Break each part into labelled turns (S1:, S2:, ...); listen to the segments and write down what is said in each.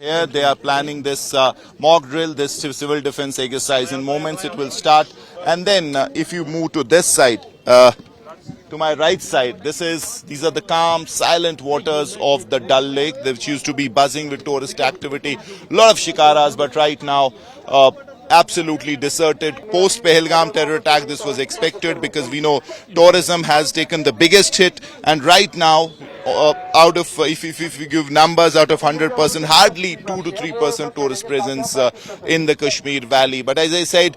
S1: Here they are planning this mock drill, this civil defense exercise. In moments it will start. And then if you move to this side, to my right side, these are the calm, silent waters of the Dal Lake, which used to be buzzing with tourist activity. A lot of shikaras, but right now, absolutely deserted. Post Pahalgam terror attack, this was expected because we know tourism has taken the biggest hit, and right now, out of if you give numbers out of 100%, hardly 2 to 3% tourist presence in the Kashmir Valley. But as I said,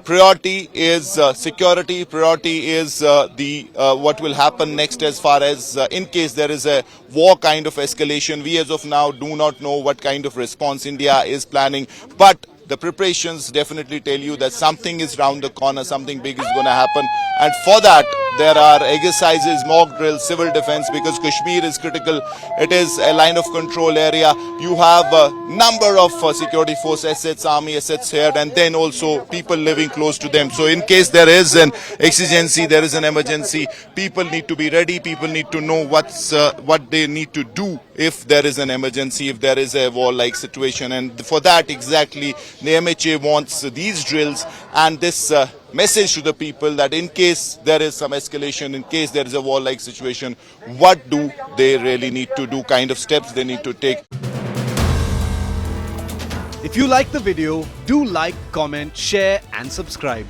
S1: priority is security. Priority is what will happen next as far as in case there is a war kind of escalation. We as of now do not know what kind of response India is planning, but the preparations definitely tell you that something is round the corner, something big is going to happen. And for that, there are exercises, mock drills, civil defense, because Kashmir is critical. It is a line of control area. You have a number of security force assets, army assets here, and then also people living close to them. So in case there is an exigency, there is an emergency, people need to be ready. People need to know what they need to do if there is an emergency, if there is a war-like situation. And for that, exactly, the MHA wants these drills and this message to the people that in case there is some escalation, in case there is a war-like situation, what do they really need to do, kind of steps they need to take.
S2: If you like the video, do like, comment, share and subscribe.